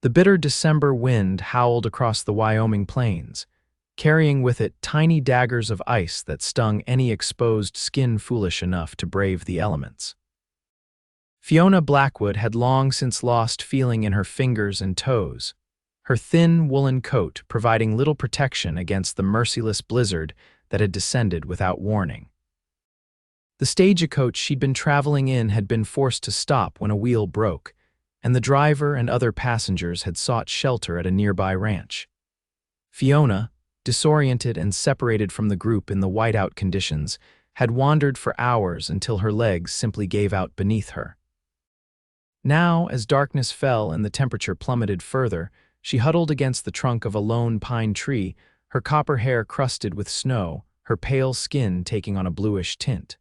The bitter December wind howled across the Wyoming plains, carrying with it tiny daggers of ice that stung any exposed skin foolish enough to brave the elements. Fiona Blackwood had long since lost feeling in her fingers and toes, her thin woolen coat providing little protection against the merciless blizzard that had descended without warning. The stagecoach she'd been traveling in had been forced to stop when a wheel broke, and the driver and other passengers had sought shelter at a nearby ranch. Fiona, disoriented and separated from the group in the whiteout conditions, had wandered for hours until her legs simply gave out beneath her. Now, as darkness fell and the temperature plummeted further, she huddled against the trunk of a lone pine tree, her copper hair crusted with snow, her pale skin taking on a bluish tint.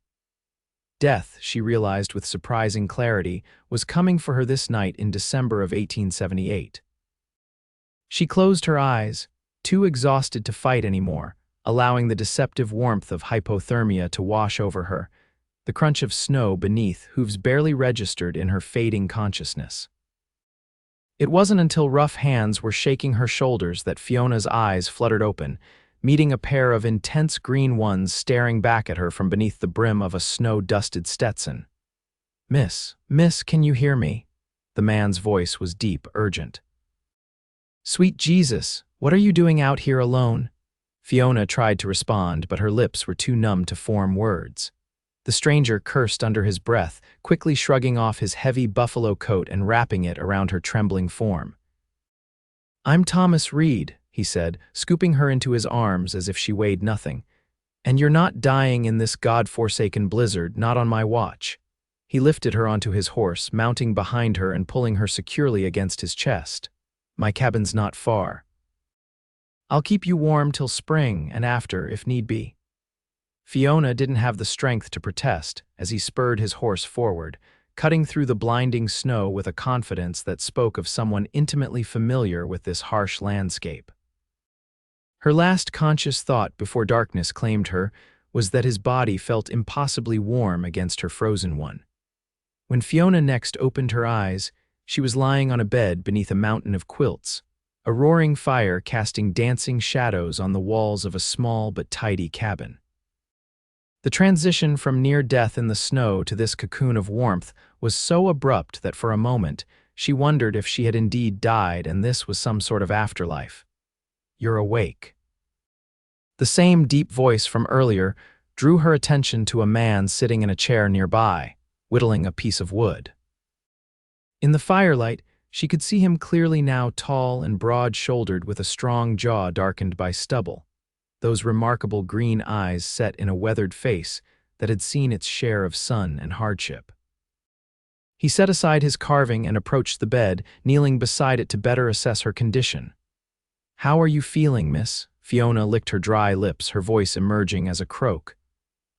Death, she realized with surprising clarity, was coming for her this night in December of 1878. She closed her eyes, too exhausted to fight anymore, allowing the deceptive warmth of hypothermia to wash over her, the crunch of snow beneath hooves barely registered in her fading consciousness. It wasn't until rough hands were shaking her shoulders that Fiona's eyes fluttered open, meeting a pair of intense green ones staring back at her from beneath the brim of a snow-dusted Stetson. Miss, can you hear me?" The man's voice was deep, urgent. "Sweet Jesus, what are you doing out here alone?" Fiona tried to respond, but her lips were too numb to form words. The stranger cursed under his breath, quickly shrugging off his heavy buffalo coat and wrapping it around her trembling form. "I'm Thomas Reed," he said, scooping her into his arms as if she weighed nothing. "And you're not dying in this God-forsaken blizzard, not on my watch." He lifted her onto his horse, mounting behind her and pulling her securely against his chest. "My cabin's not far. I'll keep you warm till spring and after, if need be." Fiona didn't have the strength to protest as he spurred his horse forward, cutting through the blinding snow with a confidence that spoke of someone intimately familiar with this harsh landscape. Her last conscious thought before darkness claimed her was that his body felt impossibly warm against her frozen one. When Fiona next opened her eyes, she was lying on a bed beneath a mountain of quilts, a roaring fire casting dancing shadows on the walls of a small but tidy cabin. The transition from near death in the snow to this cocoon of warmth was so abrupt that for a moment she wondered if she had indeed died and this was some sort of afterlife. "You're awake." The same deep voice from earlier drew her attention to a man sitting in a chair nearby, whittling a piece of wood. In the firelight, she could see him clearly now, tall and broad-shouldered with a strong jaw darkened by stubble, those remarkable green eyes set in a weathered face that had seen its share of sun and hardship. He set aside his carving and approached the bed, kneeling beside it to better assess her condition. "How are you feeling, miss?" Fiona licked her dry lips, her voice emerging as a croak.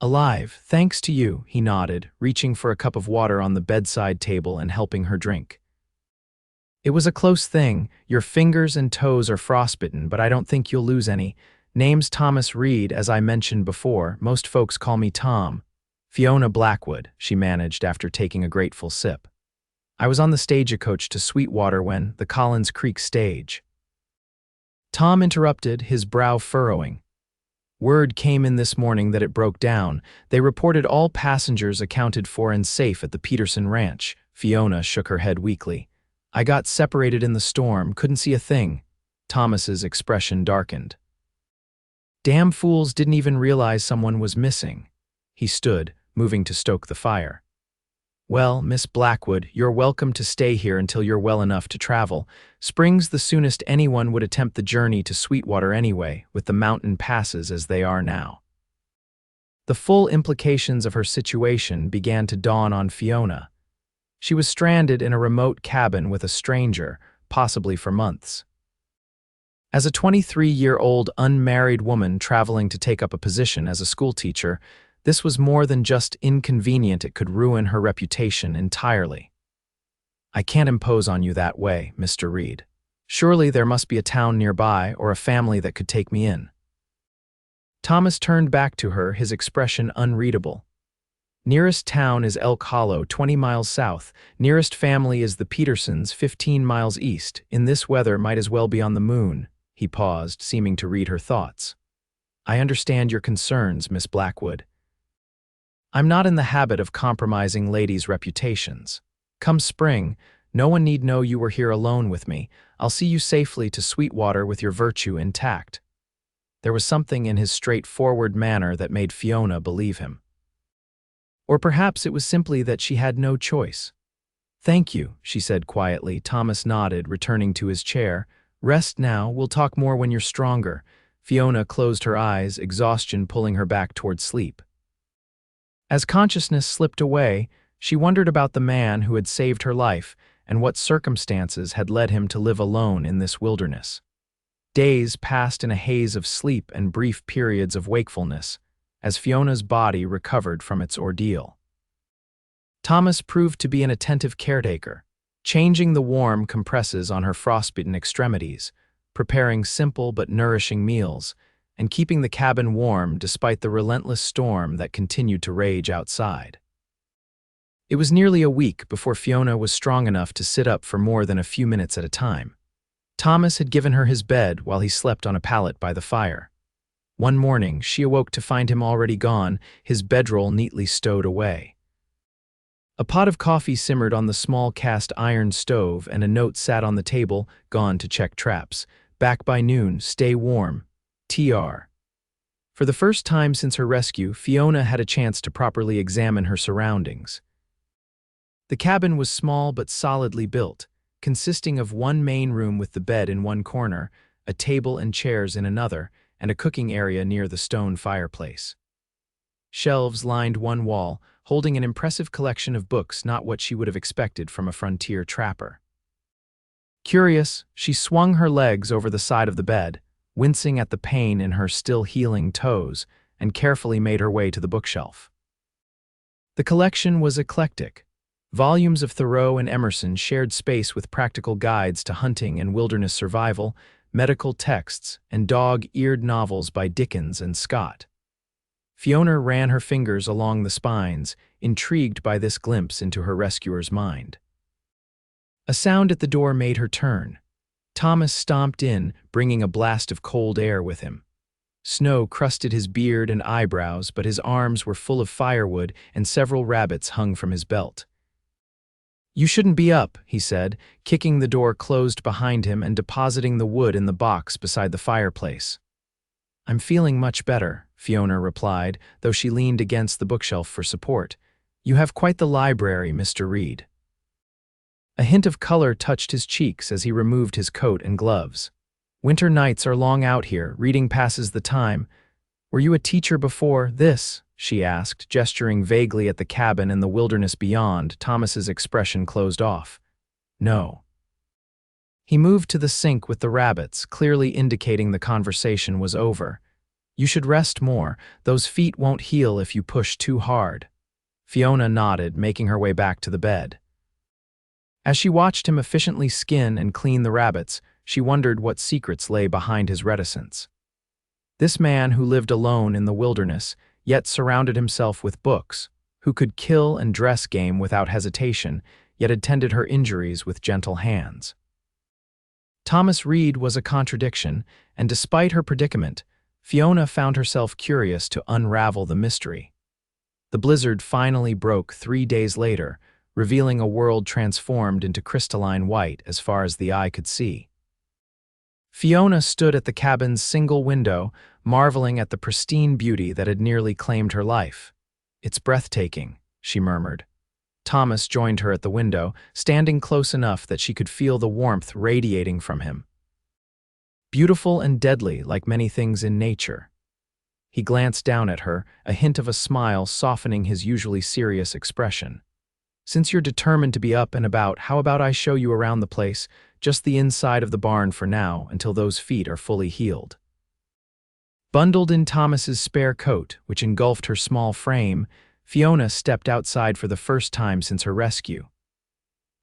"Alive, thanks to you," he nodded, reaching for a cup of water on the bedside table and helping her drink. "It was a close thing. Your fingers and toes are frostbitten, but I don't think you'll lose any. Name's Thomas Reed, as I mentioned before. Most folks call me Tom." "Fiona Blackwood," she managed after taking a grateful sip. "I was on the stagecoach to Sweetwater when the Collins Creek stage." Tom interrupted, his brow furrowing. "Word came in this morning that it broke down. They reported all passengers accounted for and safe at the Peterson Ranch." Fiona shook her head weakly. "I got separated in the storm, couldn't see a thing." Thomas's expression darkened. "Damn fools didn't even realize someone was missing." He stood, moving to stoke the fire. "Well, Miss Blackwood, you're welcome to stay here until you're well enough to travel. Spring's the soonest anyone would attempt the journey to Sweetwater anyway, with the mountain passes as they are now." The full implications of her situation began to dawn on Fiona. She was stranded in a remote cabin with a stranger, possibly for months. As a 23-year-old unmarried woman traveling to take up a position as a schoolteacher, this was more than just inconvenient, it could ruin her reputation entirely. "I can't impose on you that way, Mr. Reed. Surely there must be a town nearby or a family that could take me in." Thomas turned back to her, his expression unreadable. Nearest town is Elk Hollow, 20 miles south. Nearest family is the Petersons, 15 miles east. In this weather, might as well be on the moon." He paused, seeming to read her thoughts. "I understand your concerns, Miss Blackwood. I'm not in the habit of compromising ladies' reputations. Come spring, no one need know you were here alone with me. I'll see you safely to Sweetwater with your virtue intact." There was something in his straightforward manner that made Fiona believe him. Or perhaps it was simply that she had no choice. "Thank you," she said quietly. Thomas nodded, returning to his chair. "Rest now, we'll talk more when you're stronger." Fiona closed her eyes, exhaustion pulling her back toward sleep. As consciousness slipped away, she wondered about the man who had saved her life and what circumstances had led him to live alone in this wilderness. Days passed in a haze of sleep and brief periods of wakefulness, as Fiona's body recovered from its ordeal. Thomas proved to be an attentive caretaker, changing the warm compresses on her frostbitten extremities, preparing simple but nourishing meals, and keeping the cabin warm despite the relentless storm that continued to rage outside. It was nearly a week before Fiona was strong enough to sit up for more than a few minutes at a time. Thomas had given her his bed while he slept on a pallet by the fire. One morning, she awoke to find him already gone, his bedroll neatly stowed away. A pot of coffee simmered on the small cast iron stove, and a note sat on the table, "Gone to check traps. Back by noon, stay warm. TR." For the first time since her rescue, Fiona had a chance to properly examine her surroundings. The cabin was small but solidly built, consisting of one main room with the bed in one corner, a table and chairs in another, and a cooking area near the stone fireplace. Shelves lined one wall, holding an impressive collection of books, not what she would have expected from a frontier trapper. Curious, she swung her legs over the side of the bed, wincing at the pain in her still-healing toes, and carefully made her way to the bookshelf. The collection was eclectic. Volumes of Thoreau and Emerson shared space with practical guides to hunting and wilderness survival, medical texts, and dog-eared novels by Dickens and Scott. Fiona ran her fingers along the spines, intrigued by this glimpse into her rescuer's mind. A sound at the door made her turn. Thomas stomped in, bringing a blast of cold air with him. Snow crusted his beard and eyebrows, but his arms were full of firewood and several rabbits hung from his belt. "You shouldn't be up," he said, kicking the door closed behind him and depositing the wood in the box beside the fireplace. "I'm feeling much better," Fiona replied, though she leaned against the bookshelf for support. "You have quite the library, Mr. Reed." A hint of color touched his cheeks as he removed his coat and gloves. "Winter nights are long out here, reading passes the time. Were you a teacher before this?" she asked, gesturing vaguely at the cabin and the wilderness beyond. Thomas's expression closed off. "No." He moved to the sink with the rabbits, clearly indicating the conversation was over. "You should rest more. Those feet won't heal if you push too hard." Fiona nodded, making her way back to the bed. As she watched him efficiently skin and clean the rabbits, she wondered what secrets lay behind his reticence. This man who lived alone in the wilderness, yet surrounded himself with books, who could kill and dress game without hesitation, yet attended her injuries with gentle hands. Thomas Reed was a contradiction, and despite her predicament, Fiona found herself curious to unravel the mystery. The blizzard finally broke 3 days later, revealing a world transformed into crystalline white as far as the eye could see. Fiona stood at the cabin's single window, marveling at the pristine beauty that had nearly claimed her life. "It's breathtaking," she murmured. Thomas joined her at the window, standing close enough that she could feel the warmth radiating from him. "Beautiful and deadly, like many things in nature." He glanced down at her, a hint of a smile softening his usually serious expression. "Since you're determined to be up and about, how about I show you around the place, just the inside of the barn for now, until those feet are fully healed." Bundled in Thomas's spare coat, which engulfed her small frame, Fiona stepped outside for the first time since her rescue.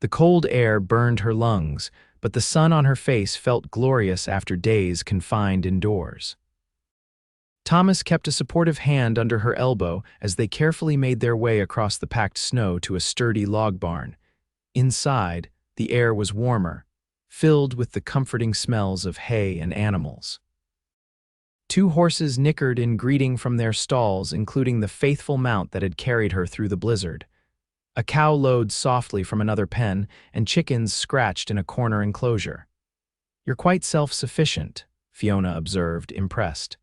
The cold air burned her lungs, but the sun on her face felt glorious after days confined indoors. Thomas kept a supportive hand under her elbow as they carefully made their way across the packed snow to a sturdy log barn. Inside, the air was warmer, filled with the comforting smells of hay and animals. Two horses nickered in greeting from their stalls, including the faithful mount that had carried her through the blizzard. A cow lowed softly from another pen, and chickens scratched in a corner enclosure. "You're quite self-sufficient," Fiona observed, impressed.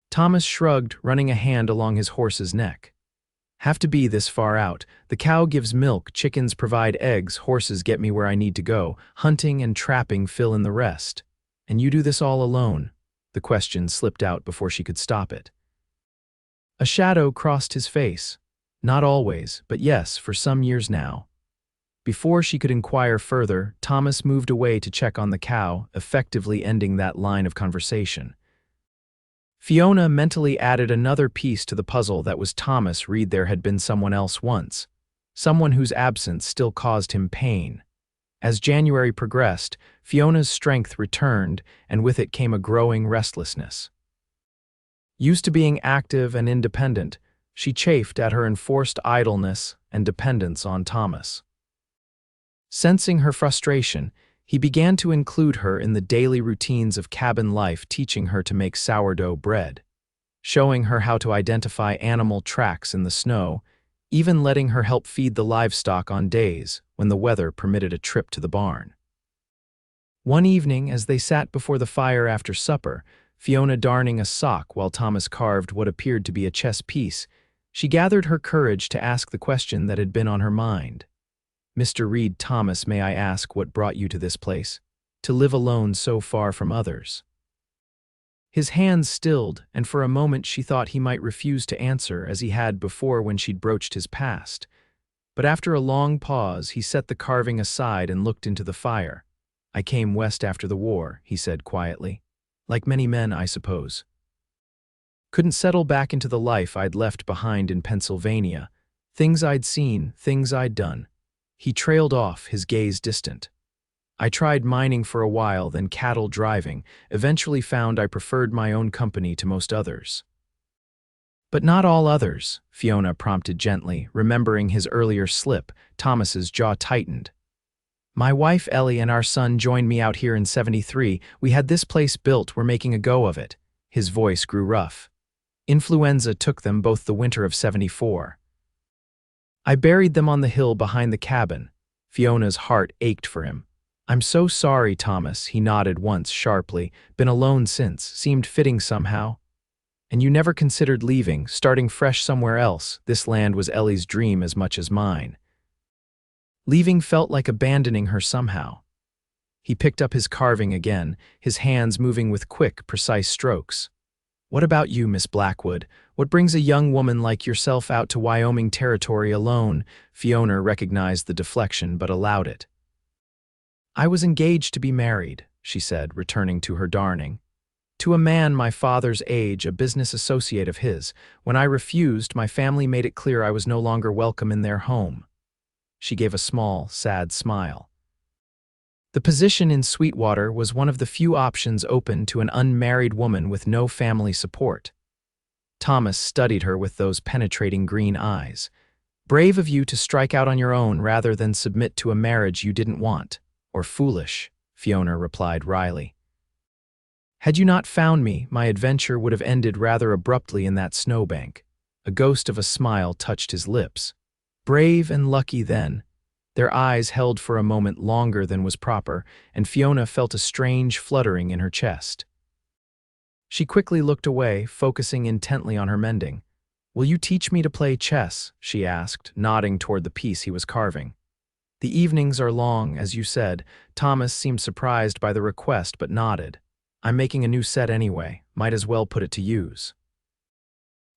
Thomas shrugged, running a hand along his horse's neck. "Have to be this far out. The cow gives milk, chickens provide eggs, horses get me where I need to go, hunting and trapping fill in the rest. And you do this all alone?" The question slipped out before she could stop it. A shadow crossed his face. Not always, but yes, for some years now. Before she could inquire further, Thomas moved away to check on the cow, effectively ending that line of conversation. Fiona mentally added another piece to the puzzle that was Thomas read there had been someone else once, someone whose absence still caused him pain. As January progressed, Fiona's strength returned, and with it came a growing restlessness. Used to being active and independent, she chafed at her enforced idleness and dependence on Thomas. Sensing her frustration, he began to include her in the daily routines of cabin life, teaching her to make sourdough bread, showing her how to identify animal tracks in the snow, even letting her help feed the livestock on days when the weather permitted a trip to the barn. One evening, as they sat before the fire after supper, Fiona darning a sock while Thomas carved what appeared to be a chess piece, she gathered her courage to ask the question that had been on her mind. "Mr. Reed Thomas, may I ask what brought you to this place, to live alone so far from others?" His hands stilled, and for a moment she thought he might refuse to answer as he had before when she'd broached his past. But after a long pause, he set the carving aside and looked into the fire. "I came west after the war," he said quietly. "Like many men, I suppose. Couldn't settle back into the life I'd left behind in Pennsylvania. Things I'd seen, things I'd done." He trailed off, his gaze distant. "I tried mining for a while, then cattle driving, eventually found I preferred my own company to most others." "But not all others," Fiona prompted gently, remembering his earlier slip. Thomas's jaw tightened. "My wife Ellie and our son joined me out here in '73. We had this place built, we're making a go of it." His voice grew rough. "Influenza took them both the winter of '74. I buried them on the hill behind the cabin." Fiona's heart ached for him. "I'm so sorry, Thomas," he nodded once sharply. "Been alone since, seemed fitting somehow. And you never considered leaving, starting fresh somewhere else. This land was Ellie's dream as much as mine." Leaving felt like abandoning her somehow. He picked up his carving again, his hands moving with quick, precise strokes. "What about you, Miss Blackwood? What brings a young woman like yourself out to Wyoming territory alone?" Fiona recognized the deflection but allowed it. "I was engaged to be married," she said, returning to her darning. "To a man my father's age, a business associate of his. When I refused, my family made it clear I was no longer welcome in their home." She gave a small, sad smile. The position in Sweetwater was one of the few options open to an unmarried woman with no family support. Thomas studied her with those penetrating green eyes. "Brave of you to strike out on your own rather than submit to a marriage you didn't want. Or foolish," Fiona replied wryly. "Had you not found me, my adventure would have ended rather abruptly in that snowbank." A ghost of a smile touched his lips. "Brave and lucky then." Their eyes held for a moment longer than was proper, and Fiona felt a strange fluttering in her chest. She quickly looked away, focusing intently on her mending. "Will you teach me to play chess?" she asked, nodding toward the piece he was carving. "The evenings are long, as you said." Thomas seemed surprised by the request but nodded. "I'm making a new set anyway, might as well put it to use."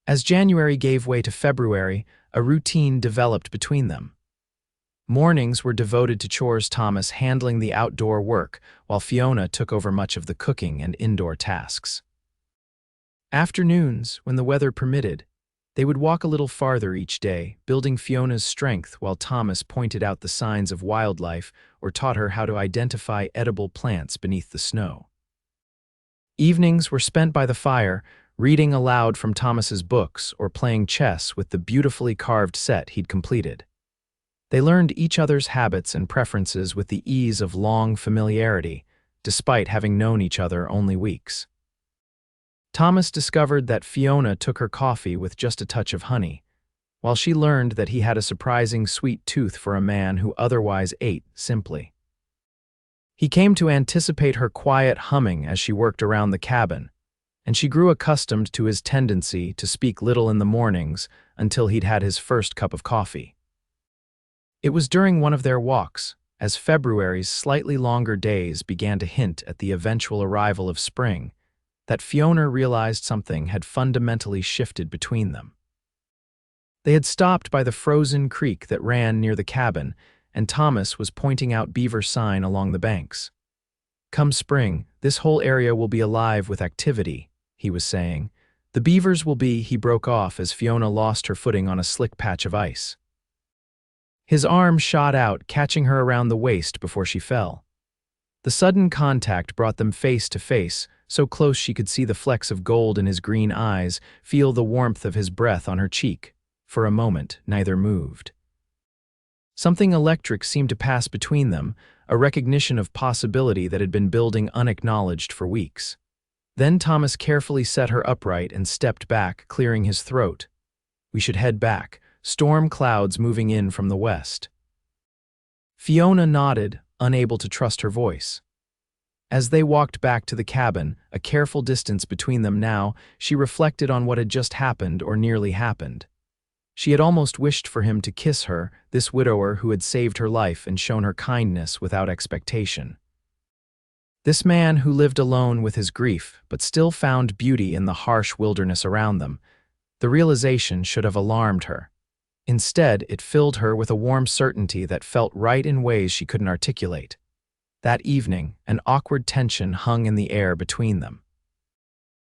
As January gave way to February, a routine developed between them. Mornings were devoted to chores, Thomas handling the outdoor work, while Fiona took over much of the cooking and indoor tasks. Afternoons, when the weather permitted, they would walk a little farther each day, building Fiona's strength while Thomas pointed out the signs of wildlife or taught her how to identify edible plants beneath the snow. Evenings were spent by the fire, reading aloud from Thomas's books or playing chess with the beautifully carved set he'd completed. They learned each other's habits and preferences with the ease of long familiarity, despite having known each other only weeks. Thomas discovered that Fiona took her coffee with just a touch of honey, while she learned that he had a surprising sweet tooth for a man who otherwise ate simply. He came to anticipate her quiet humming as she worked around the cabin, and she grew accustomed to his tendency to speak little in the mornings until he'd had his first cup of coffee. It was during one of their walks, as February's slightly longer days began to hint at the eventual arrival of spring, that Fiona realized something had fundamentally shifted between them. They had stopped by the frozen creek that ran near the cabin, and Thomas was pointing out beaver sign along the banks. "Come spring, this whole area will be alive with activity," he was saying. "The beavers will be—" He broke off as Fiona lost her footing on a slick patch of ice. His arm shot out, catching her around the waist before she fell. The sudden contact brought them face to face, so close she could see the flecks of gold in his green eyes, feel the warmth of his breath on her cheek. For a moment, neither moved. Something electric seemed to pass between them, a recognition of possibility that had been building unacknowledged for weeks. Then Thomas carefully set her upright and stepped back, clearing his throat. "We should head back. Storm clouds moving in from the west." Fiona nodded, unable to trust her voice. As they walked back to the cabin, a careful distance between them now, she reflected on what had just happened or nearly happened. She had almost wished for him to kiss her, this widower who had saved her life and shown her kindness without expectation. This man who lived alone with his grief, but still found beauty in the harsh wilderness around them. The realization should have alarmed her. Instead, it filled her with a warm certainty that felt right in ways she couldn't articulate. That evening, an awkward tension hung in the air between them.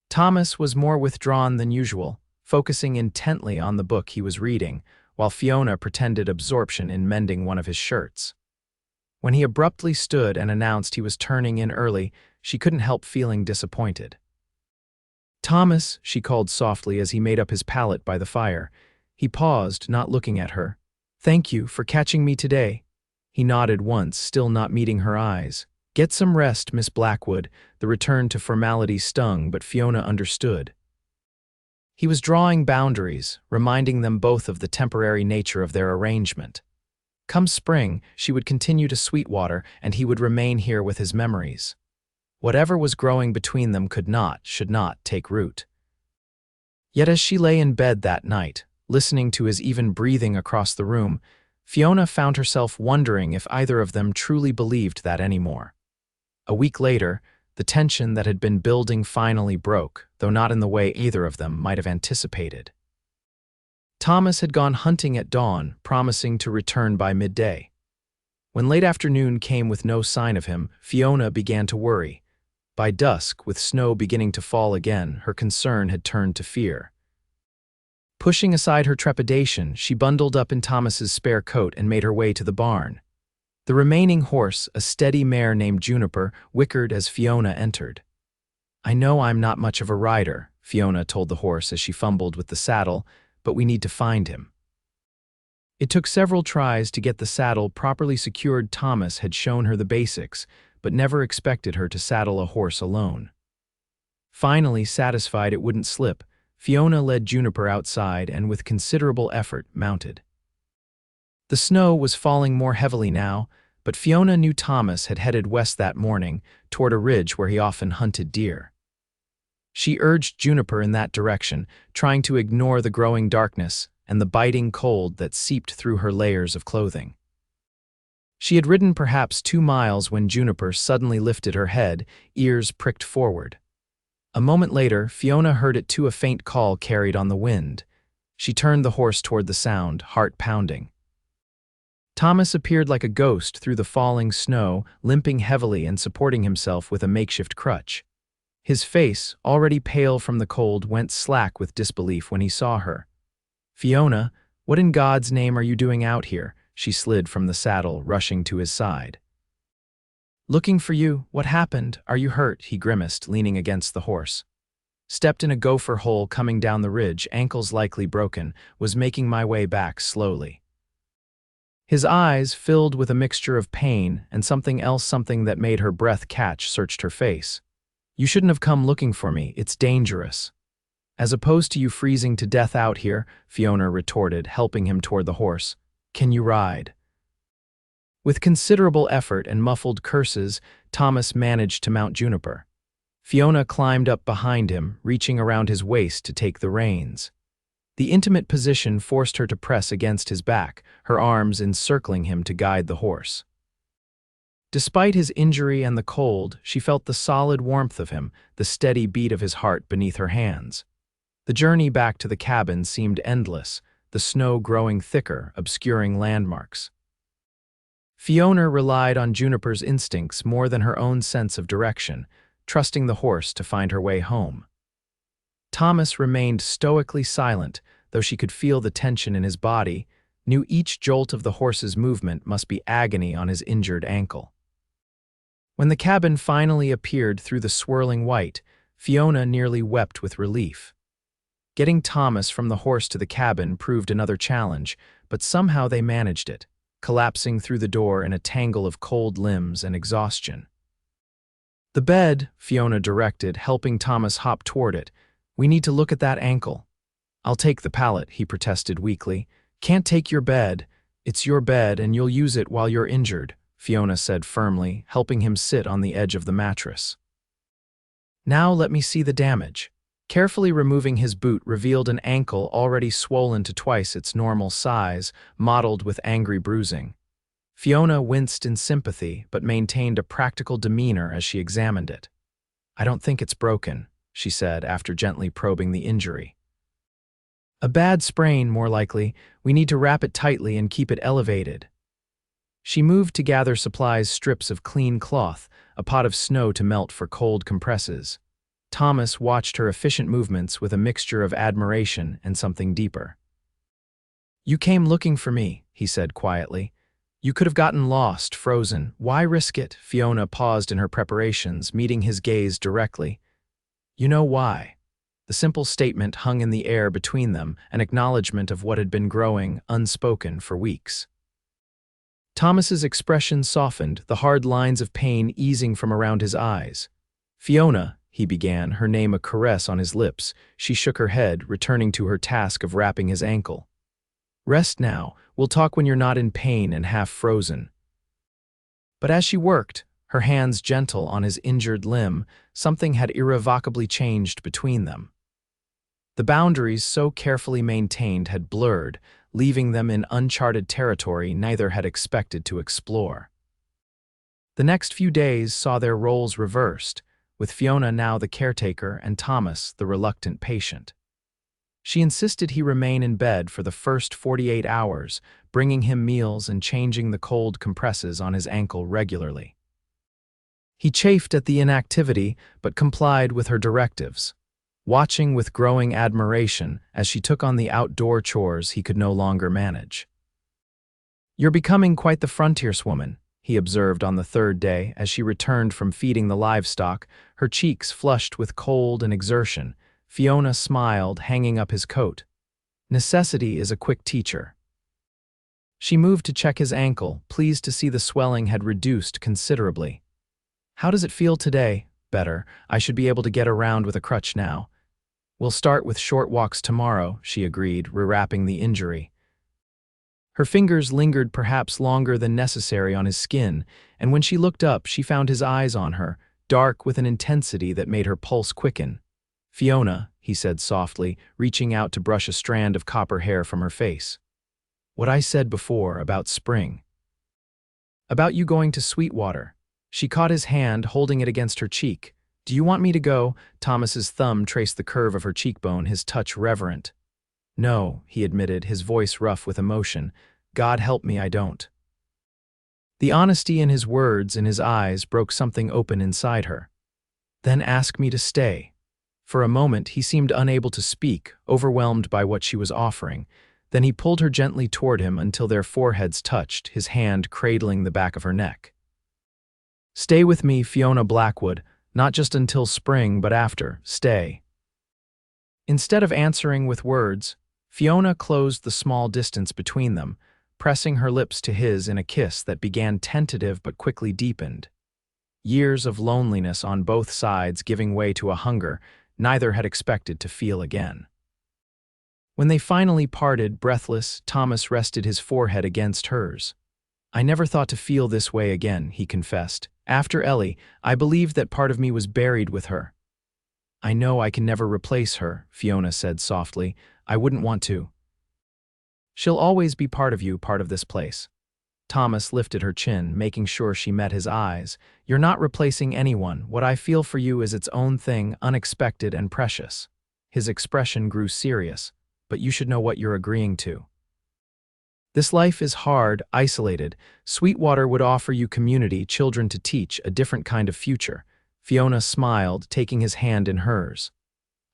Thomas was more withdrawn than usual, focusing intently on the book he was reading, while Fiona pretended absorption in mending one of his shirts. When he abruptly stood and announced he was turning in early, she couldn't help feeling disappointed. "Thomas," she called softly as he made up his palette by the fire. He paused, not looking at her. "Thank you for catching me today." He nodded once, still not meeting her eyes. "Get some rest, Miss Blackwood." The return to formality stung, but Fiona understood. He was drawing boundaries, reminding them both of the temporary nature of their arrangement. Come spring, she would continue to Sweetwater, and he would remain here with his memories. Whatever was growing between them should not take root. Yet as she lay in bed that night, listening to his even breathing across the room, Fiona found herself wondering if either of them truly believed that anymore. A week later, the tension that had been building finally broke, though not in the way either of them might have anticipated. Thomas had gone hunting at dawn, promising to return by midday. When late afternoon came with no sign of him, Fiona began to worry. By dusk, with snow beginning to fall again, her concern had turned to fear. Pushing aside her trepidation, she bundled up in Thomas's spare coat and made her way to the barn. The remaining horse, a steady mare named Juniper, whickered as Fiona entered. "I know I'm not much of a rider," Fiona told the horse as she fumbled with the saddle, "but we need to find him." It took several tries to get the saddle properly secured. Thomas had shown her the basics, but never expected her to saddle a horse alone. Finally, satisfied it wouldn't slip, Fiona led Juniper outside and with considerable effort mounted. The snow was falling more heavily now, but Fiona knew Thomas had headed west that morning, toward a ridge where he often hunted deer. She urged Juniper in that direction, trying to ignore the growing darkness and the biting cold that seeped through her layers of clothing. She had ridden perhaps 2 miles when Juniper suddenly lifted her head, ears pricked forward. A moment later, Fiona heard it too, a faint call carried on the wind. She turned the horse toward the sound, heart pounding. Thomas appeared like a ghost through the falling snow, limping heavily and supporting himself with a makeshift crutch. His face, already pale from the cold, went slack with disbelief when he saw her. "Fiona, what in God's name are you doing out here?" She slid from the saddle, rushing to his side. "Looking for you. What happened? Are you hurt?" he grimaced, leaning against the horse. Stepped in a gopher hole coming down the ridge, ankles likely broken, was making my way back slowly. His eyes, filled with a mixture of pain and something else, something that made her breath catch, searched her face. You shouldn't have come looking for me, it's dangerous. As opposed to you freezing to death out here, Fiona retorted, helping him toward the horse. Can you ride? With considerable effort and muffled curses, Thomas managed to mount Juniper. Fiona climbed up behind him, reaching around his waist to take the reins. The intimate position forced her to press against his back, her arms encircling him to guide the horse. Despite his injury and the cold, she felt the solid warmth of him, the steady beat of his heart beneath her hands. The journey back to the cabin seemed endless, the snow growing thicker, obscuring landmarks. Fiona relied on Juniper's instincts more than her own sense of direction, trusting the horse to find her way home. Thomas remained stoically silent, though she could feel the tension in his body, knew each jolt of the horse's movement must be agony on his injured ankle. When the cabin finally appeared through the swirling white, Fiona nearly wept with relief. Getting Thomas from the horse to the cabin proved another challenge, but somehow they managed it, collapsing through the door in a tangle of cold limbs and exhaustion. The bed, Fiona directed, helping Thomas hop toward it. We need to look at that ankle. I'll take the pallet, he protested weakly. Can't take your bed. It's your bed and you'll use it while you're injured, Fiona said firmly, helping him sit on the edge of the mattress. Now let me see the damage. Carefully removing his boot revealed an ankle already swollen to twice its normal size, mottled with angry bruising. Fiona winced in sympathy, but maintained a practical demeanor as she examined it. I don't think it's broken, she said after gently probing the injury. A bad sprain, more likely. We need to wrap it tightly and keep it elevated. She moved to gather supplies, strips of clean cloth, a pot of snow to melt for cold compresses. Thomas watched her efficient movements with a mixture of admiration and something deeper. You came looking for me, he said quietly. You could have gotten lost, frozen. Why risk it? Fiona paused in her preparations, meeting his gaze directly. You know why. The simple statement hung in the air between them, an acknowledgement of what had been growing, unspoken, for weeks. Thomas's expression softened, the hard lines of pain easing from around his eyes. Fiona, he began, her name a caress on his lips. She shook her head, returning to her task of wrapping his ankle. Rest now. We'll talk when you're not in pain and half frozen. But as she worked, her hands gentle on his injured limb, something had irrevocably changed between them. The boundaries so carefully maintained had blurred, leaving them in uncharted territory neither had expected to explore. The next few days saw their roles reversed, with Fiona now the caretaker and Thomas the reluctant patient. She insisted he remain in bed for the first 48 hours, bringing him meals and changing the cold compresses on his ankle regularly. He chafed at the inactivity, but complied with her directives, watching with growing admiration as she took on the outdoor chores he could no longer manage. You're becoming quite the frontierswoman, he observed on the third day as she returned from feeding the livestock, her cheeks flushed with cold and exertion. Fiona smiled, hanging up his coat. Necessity is a quick teacher. She moved to check his ankle, pleased to see the swelling had reduced considerably. How does it feel today? Better. I should be able to get around with a crutch now. We'll start with short walks tomorrow, she agreed, rewrapping the injury. Her fingers lingered perhaps longer than necessary on his skin, and when she looked up, she found his eyes on her, dark with an intensity that made her pulse quicken. Fiona, he said softly, reaching out to brush a strand of copper hair from her face. What I said before about spring. About you going to Sweetwater. She caught his hand, holding it against her cheek. Do you want me to go? Thomas's thumb traced the curve of her cheekbone, his touch reverent. No, he admitted, his voice rough with emotion. God help me, I don't. The honesty in his words, in his eyes, broke something open inside her. Then ask me to stay. For a moment, he seemed unable to speak, overwhelmed by what she was offering. Then he pulled her gently toward him until their foreheads touched, his hand cradling the back of her neck. Stay with me, Fiona Blackwood, not just until spring, but after. Stay. Instead of answering with words, Fiona closed the small distance between them, pressing her lips to his in a kiss that began tentative but quickly deepened. Years of loneliness on both sides giving way to a hunger neither had expected to feel again. When they finally parted, breathless, Thomas rested his forehead against hers. "I never thought to feel this way again," he confessed. "After Ellie, I believed that part of me was buried with her." "I know I can never replace her," Fiona said softly. "I wouldn't want to. She'll always be part of you, part of this place." Thomas lifted her chin, making sure she met his eyes. "You're not replacing anyone. What I feel for you is its own thing, unexpected and precious." His expression grew serious. "But you should know what you're agreeing to. This life is hard, isolated. Sweetwater would offer you community, children to teach, a different kind of future." Fiona smiled, taking his hand in hers.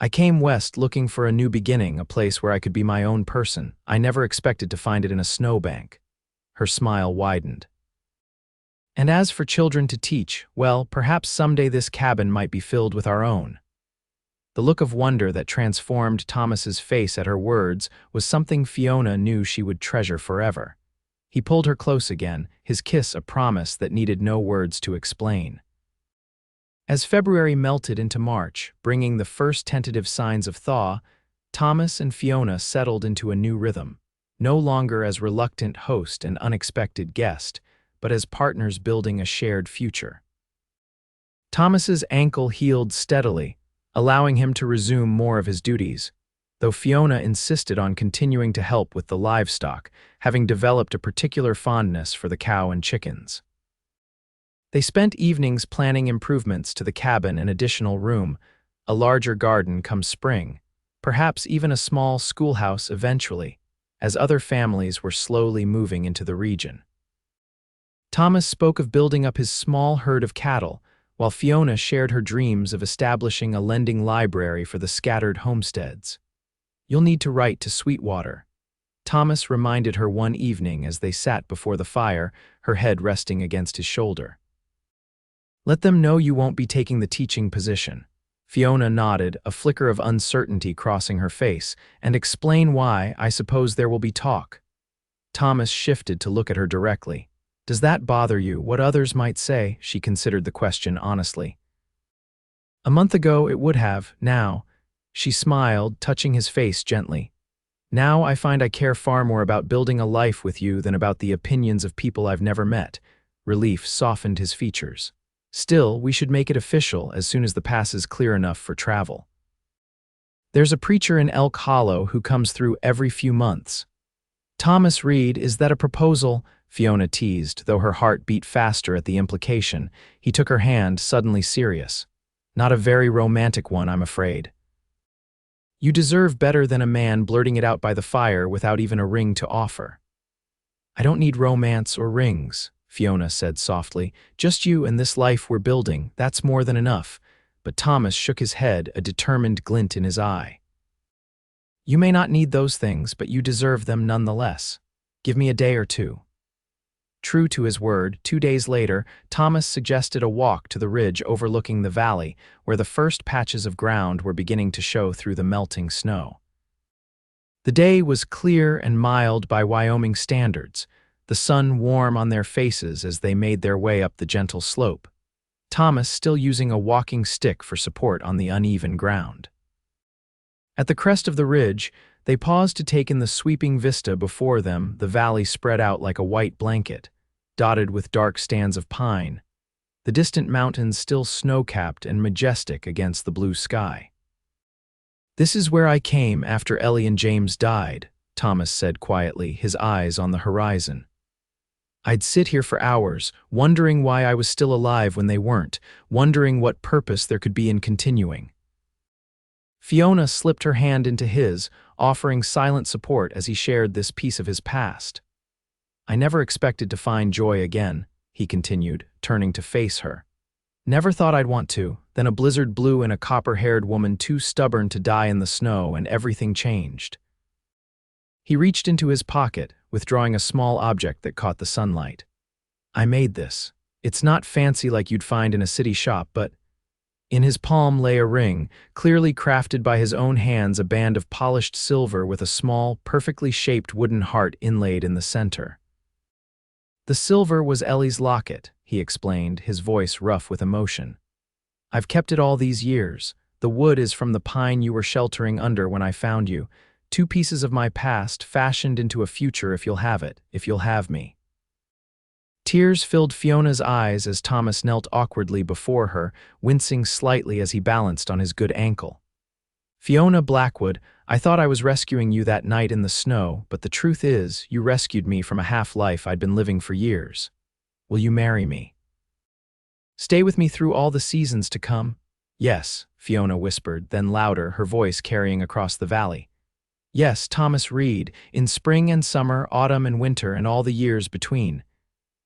"I came west looking for a new beginning, a place where I could be my own person. I never expected to find it in a snowbank." Her smile widened. "And as for children to teach, well, perhaps someday this cabin might be filled with our own." The look of wonder that transformed Thomas's face at her words was something Fiona knew she would treasure forever. He pulled her close again, his kiss a promise that needed no words to explain. As February melted into March, bringing the first tentative signs of thaw, Thomas and Fiona settled into a new rhythm, no longer as reluctant host and unexpected guest, but as partners building a shared future. Thomas's ankle healed steadily, allowing him to resume more of his duties, though Fiona insisted on continuing to help with the livestock, having developed a particular fondness for the cow and chickens. They spent evenings planning improvements to the cabin and additional room, a larger garden come spring, perhaps even a small schoolhouse eventually, as other families were slowly moving into the region. Thomas spoke of building up his small herd of cattle, while Fiona shared her dreams of establishing a lending library for the scattered homesteads. "You'll need to write to Sweetwater," Thomas reminded her one evening as they sat before the fire, her head resting against his shoulder. "Let them know you won't be taking the teaching position." Fiona nodded, a flicker of uncertainty crossing her face. "And explain why. I suppose there will be talk." Thomas shifted to look at her directly. "Does that bother you, what others might say?" She considered the question honestly. "A month ago it would have. Now," she smiled, touching his face gently. "Now I find I care far more about building a life with you than about the opinions of people I've never met." Relief softened his features. "Still, we should make it official as soon as the pass is clear enough for travel. There's a preacher in Elk Hollow who comes through every few months." "Thomas Reed, is that a proposal?" Fiona teased, though her heart beat faster at the implication. He took her hand, suddenly serious. "Not a very romantic one, I'm afraid." "You deserve better than a man blurting it out by the fire without even a ring to offer." "I don't need romance or rings," Fiona said softly. "Just you and this life we're building, that's more than enough." But Thomas shook his head, a determined glint in his eye. "You may not need those things, but you deserve them nonetheless. Give me a day or two." True to his word, 2 days later, Thomas suggested a walk to the ridge overlooking the valley, where the first patches of ground were beginning to show through the melting snow. The day was clear and mild by Wyoming standards, the sun warm on their faces as they made their way up the gentle slope, Thomas still using a walking stick for support on the uneven ground. At the crest of the ridge, they paused to take in the sweeping vista before them. The valley spread out like a white blanket, dotted with dark stands of pine, the distant mountains still snow-capped and majestic against the blue sky. "This is where I came after Ellie and James died," Thomas said quietly, his eyes on the horizon. "I'd sit here for hours, wondering why I was still alive when they weren't, wondering what purpose there could be in continuing." Fiona slipped her hand into his, offering silent support as he shared this piece of his past. "I never expected to find joy again," he continued, turning to face her. "Never thought I'd want to. Then a blizzard blew and a copper-haired woman too stubborn to die in the snow, and everything changed." He reached into his pocket, withdrawing a small object that caught the sunlight. "I made this. It's not fancy like you'd find in a city shop, but..." In his palm lay a ring, clearly crafted by his own hands, a band of polished silver with a small, perfectly shaped wooden heart inlaid in the center. The silver was Ellie's locket, he explained, his voice rough with emotion. I've kept it all these years. The wood is from the pine you were sheltering under when I found you. 2 pieces of my past fashioned into a future if you'll have it, if you'll have me. Tears filled Fiona's eyes as Thomas knelt awkwardly before her, wincing slightly as he balanced on his good ankle. Fiona Blackwood, I thought I was rescuing you that night in the snow, but the truth is, you rescued me from a half-life I'd been living for years. Will you marry me? Stay with me through all the seasons to come? Yes, Fiona whispered, then louder, her voice carrying across the valley. Yes, Thomas Reed, in spring and summer, autumn and winter, and all the years between.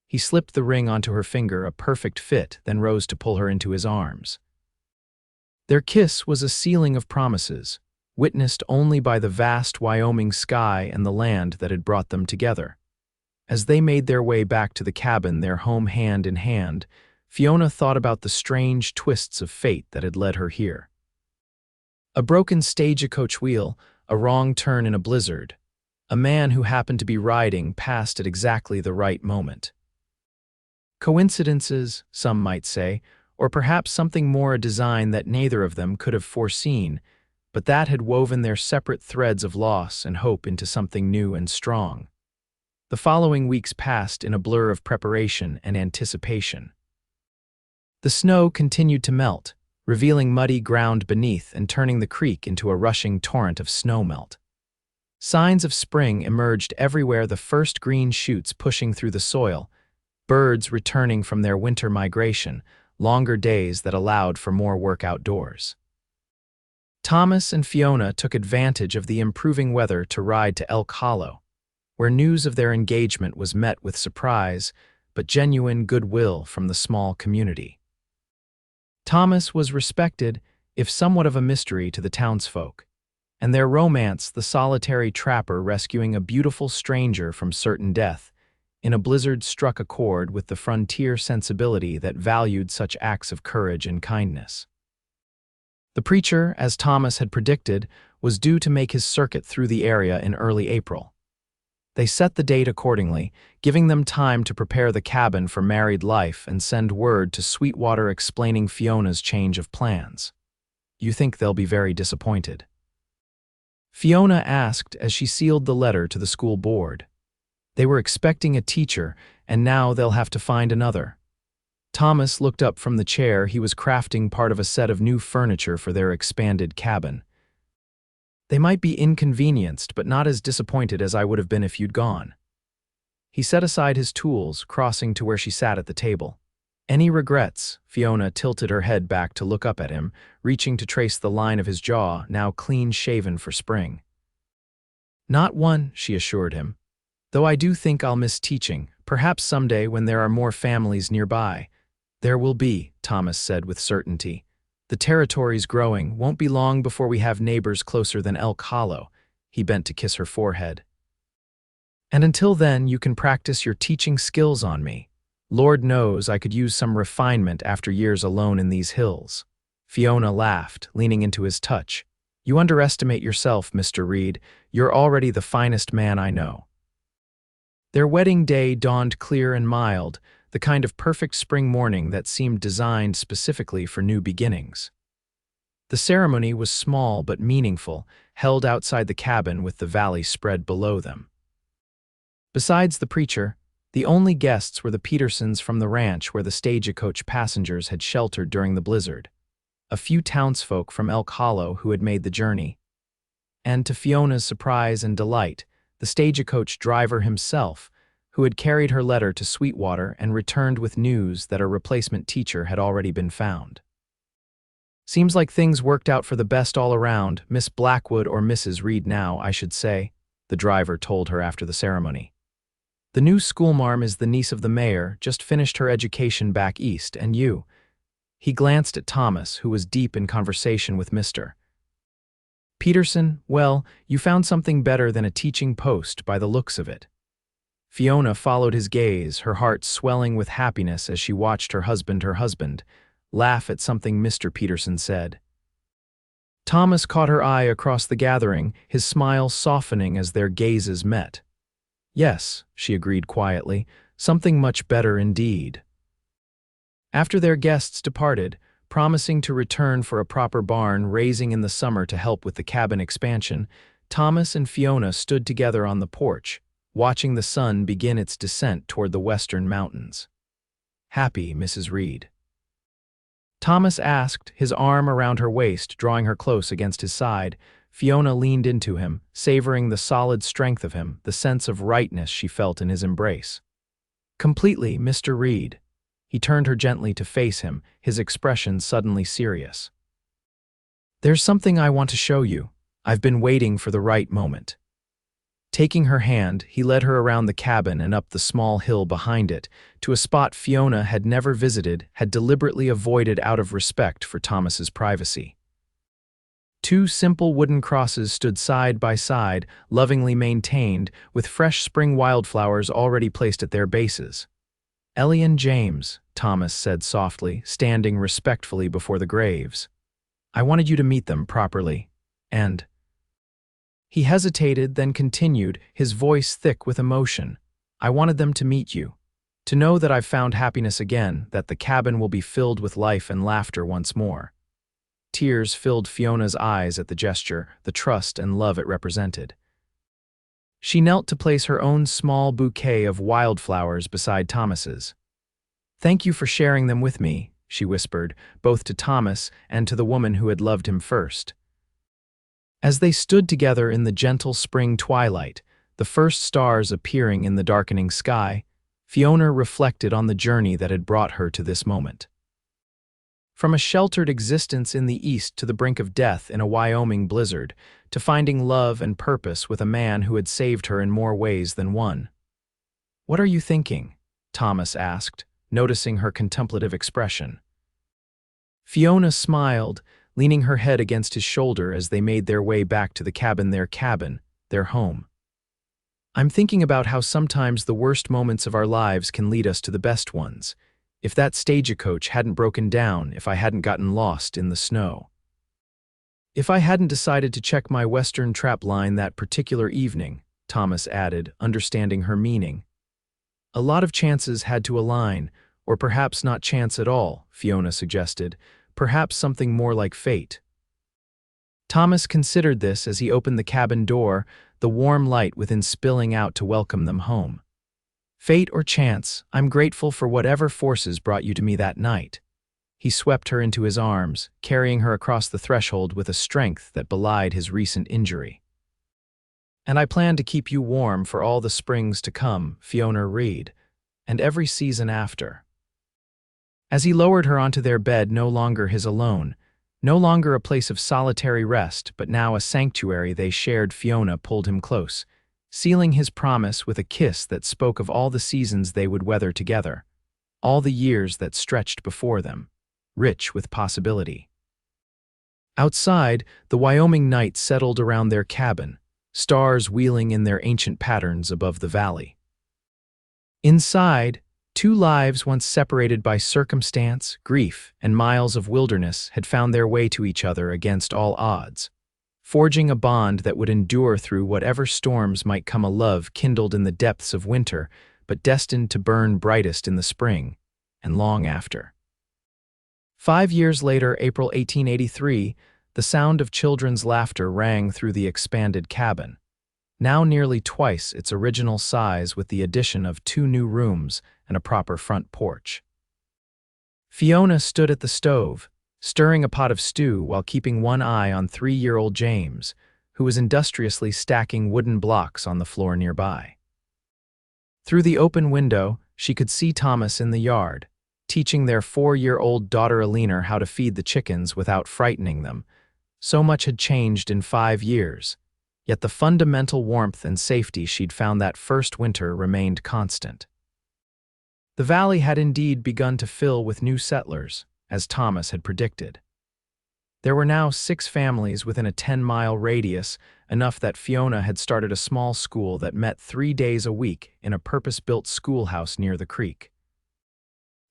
He slipped the ring onto her finger, a perfect fit, then rose to pull her into his arms. Their kiss was a sealing of promises, witnessed only by the vast Wyoming sky and the land that had brought them together. As they made their way back to the cabin, their home hand in hand, Fiona thought about the strange twists of fate that had led her here. A broken stagecoach wheel, a wrong turn in a blizzard, a man who happened to be riding past at exactly the right moment. Coincidences, some might say, or perhaps something more, a design that neither of them could have foreseen, but that had woven their separate threads of loss and hope into something new and strong. The following weeks passed in a blur of preparation and anticipation. The snow continued to melt, revealing muddy ground beneath and turning the creek into a rushing torrent of snowmelt. Signs of spring emerged everywhere, the first green shoots pushing through the soil, birds returning from their winter migration, longer days that allowed for more work outdoors. Thomas and Fiona took advantage of the improving weather to ride to Elk Hollow, where news of their engagement was met with surprise but genuine goodwill from the small community. Thomas was respected, if somewhat of a mystery to the townsfolk, and their romance, the solitary trapper rescuing a beautiful stranger from certain death, in a blizzard, struck a chord with the frontier sensibility that valued such acts of courage and kindness. The preacher, as Thomas had predicted, was due to make his circuit through the area in early April. They set the date accordingly, giving them time to prepare the cabin for married life and send word to Sweetwater explaining Fiona's change of plans. You think they'll be very disappointed? Fiona asked as she sealed the letter to the school board. They were expecting a teacher, and now they'll have to find another. Thomas looked up from the chair. He was crafting part of a set of new furniture for their expanded cabin. They might be inconvenienced, but not as disappointed as I would have been if you'd gone. He set aside his tools, crossing to where she sat at the table. Any regrets? Fiona tilted her head back to look up at him, reaching to trace the line of his jaw, now clean-shaven for spring. Not one, she assured him. Though I do think I'll miss teaching, perhaps someday when there are more families nearby. There will be, Thomas said with certainty. The territory's growing, won't be long before we have neighbors closer than Elk Hollow. He bent to kiss her forehead. And until then, you can practice your teaching skills on me. Lord knows I could use some refinement after years alone in these hills. Fiona laughed, leaning into his touch. You underestimate yourself, Mr. Reed. You're already the finest man I know. Their wedding day dawned clear and mild, the kind of perfect spring morning that seemed designed specifically for new beginnings. The ceremony was small but meaningful, held outside the cabin with the valley spread below them. Besides the preacher, the only guests were the Petersons from the ranch where the stagecoach passengers had sheltered during the blizzard, a few townsfolk from Elk Hollow who had made the journey, and to Fiona's surprise and delight, the stagecoach driver himself, who had carried her letter to Sweetwater and returned with news that a replacement teacher had already been found. Seems like things worked out for the best all around, Miss Blackwood, or Mrs. Reed now, I should say, the driver told her after the ceremony. The new schoolmarm is the niece of the mayor, just finished her education back east, and you. He glanced at Thomas, who was deep in conversation with Mr. Peterson. Well, you found something better than a teaching post by the looks of it. Fiona followed his gaze, her heart swelling with happiness as she watched her husband, laugh at something Mr. Peterson said. Thomas caught her eye across the gathering, his smile softening as their gazes met. Yes, she agreed quietly, something much better indeed. After their guests departed, promising to return for a proper barn raising in the summer to help with the cabin expansion, Thomas and Fiona stood together on the porch, watching the sun begin its descent toward the western mountains. Happy, Mrs. Reed? Thomas asked, his arm around her waist, drawing her close against his side. Fiona leaned into him, savoring the solid strength of him, the sense of rightness she felt in his embrace. Completely, Mr. Reed. He turned her gently to face him, his expression suddenly serious. There's something I want to show you. I've been waiting for the right moment. Taking her hand, he led her around the cabin and up the small hill behind it, to a spot Fiona had never visited, had deliberately avoided out of respect for Thomas's privacy. Two simple wooden crosses stood side by side, lovingly maintained, with fresh spring wildflowers already placed at their bases. Ellie and James, Thomas said softly, standing respectfully before the graves. I wanted you to meet them properly, and... He hesitated, then continued, his voice thick with emotion. I wanted them to meet you, to know that I've found happiness again, that the cabin will be filled with life and laughter once more. Tears filled Fiona's eyes at the gesture, the trust and love it represented. She knelt to place her own small bouquet of wildflowers beside Thomas's. Thank you for sharing them with me, she whispered, both to Thomas and to the woman who had loved him first. As they stood together in the gentle spring twilight, the first stars appearing in the darkening sky, Fiona reflected on the journey that had brought her to this moment. From a sheltered existence in the east to the brink of death in a Wyoming blizzard, to finding love and purpose with a man who had saved her in more ways than one. What are you thinking? Thomas asked, noticing her contemplative expression. Fiona smiled, leaning her head against his shoulder as they made their way back to the cabin, their home. I'm thinking about how sometimes the worst moments of our lives can lead us to the best ones. If that stagecoach hadn't broken down, if I hadn't gotten lost in the snow. If I hadn't decided to check my western trap line that particular evening, Thomas added, understanding her meaning. A lot of chances had to align, or perhaps not chance at all, Fiona suggested, perhaps something more like fate. Thomas considered this as he opened the cabin door, the warm light within spilling out to welcome them home. Fate or chance, I'm grateful for whatever forces brought you to me that night. He swept her into his arms, carrying her across the threshold with a strength that belied his recent injury. And I plan to keep you warm for all the springs to come, Fiona Reed, and every season after. As he lowered her onto their bed, no longer his alone, no longer a place of solitary rest, but now a sanctuary they shared, Fiona pulled him close, sealing his promise with a kiss that spoke of all the seasons they would weather together, all the years that stretched before them, rich with possibility. Outside, the Wyoming night settled around their cabin, stars wheeling in their ancient patterns above the valley. Inside, two lives once separated by circumstance, grief, and miles of wilderness had found their way to each other against all odds, forging a bond that would endure through whatever storms might come, a love kindled in the depths of winter, but destined to burn brightest in the spring, and long after. 5 years later, April 1883, the sound of children's laughter rang through the expanded cabin, now nearly twice its original size with the addition of 2 new rooms and a proper front porch. Fiona stood at the stove, stirring a pot of stew while keeping one eye on 3-year-old James, who was industriously stacking wooden blocks on the floor nearby. Through the open window, she could see Thomas in the yard, teaching their 4-year-old daughter Alina how to feed the chickens without frightening them. So much had changed in 5 years, yet the fundamental warmth and safety she'd found that first winter remained constant. The valley had indeed begun to fill with new settlers, as Thomas had predicted. There were now 6 families within a 10-mile radius, enough that Fiona had started a small school that met 3 days a week in a purpose-built schoolhouse near the creek.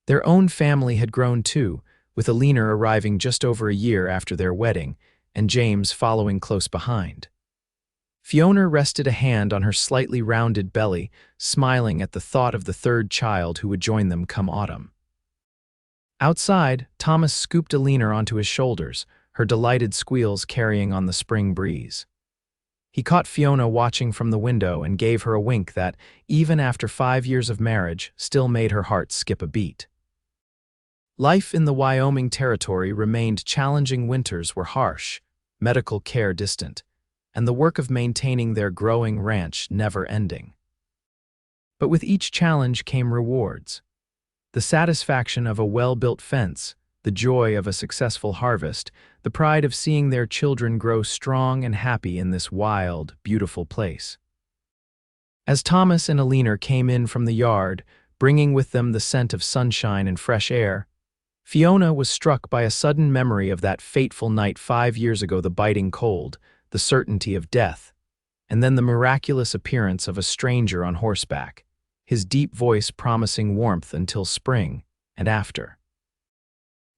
Their own family had grown too, with Alina arriving just over a year after their wedding, and James following close behind. Fiona rested a hand on her slightly rounded belly, smiling at the thought of the third child who would join them come autumn. Outside, Thomas scooped Alina onto his shoulders, her delighted squeals carrying on the spring breeze. He caught Fiona watching from the window and gave her a wink that, even after 5 years of marriage, still made her heart skip a beat. Life in the Wyoming territory remained challenging. Winters were harsh, medical care distant, and the work of maintaining their growing ranch never ending. But with each challenge came rewards. The satisfaction of a well-built fence, the joy of a successful harvest, the pride of seeing their children grow strong and happy in this wild, beautiful place. As Thomas and Alina came in from the yard, bringing with them the scent of sunshine and fresh air, Fiona was struck by a sudden memory of that fateful night 5 years ago, the biting cold, the certainty of death, and then the miraculous appearance of a stranger on horseback, his deep voice promising warmth until spring and after.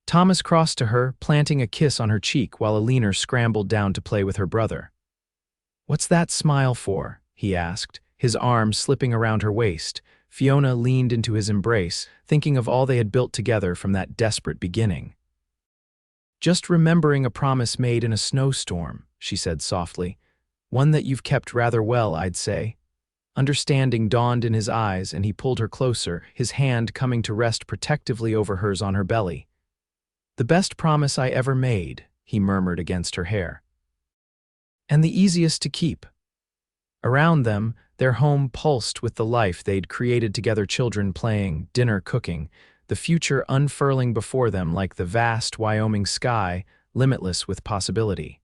Thomas crossed to her, planting a kiss on her cheek while Alina scrambled down to play with her brother. "What's that smile for?" he asked, his arm slipping around her waist. Fiona leaned into his embrace, thinking of all they had built together from that desperate beginning. "Just remembering a promise made in a snowstorm," she said softly. "One that you've kept rather well, I'd say." Understanding dawned in his eyes, and he pulled her closer, his hand coming to rest protectively over hers on her belly. "The best promise I ever made," he murmured against her hair. "And the easiest to keep." Around them, their home pulsed with the life they'd created together, children playing, dinner cooking, the future unfurling before them like the vast Wyoming sky, limitless with possibility.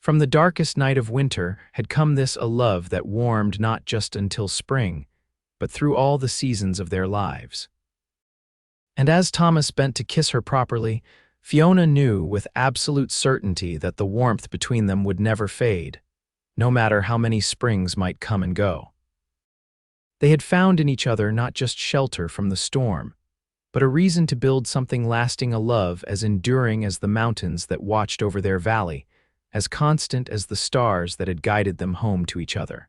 From the darkest night of winter had come this, a love that warmed not just until spring, but through all the seasons of their lives. And as Thomas bent to kiss her properly, Fiona knew with absolute certainty that the warmth between them would never fade, no matter how many springs might come and go. They had found in each other not just shelter from the storm, but a reason to build something lasting, a love as enduring as the mountains that watched over their valley, as constant as the stars that had guided them home to each other.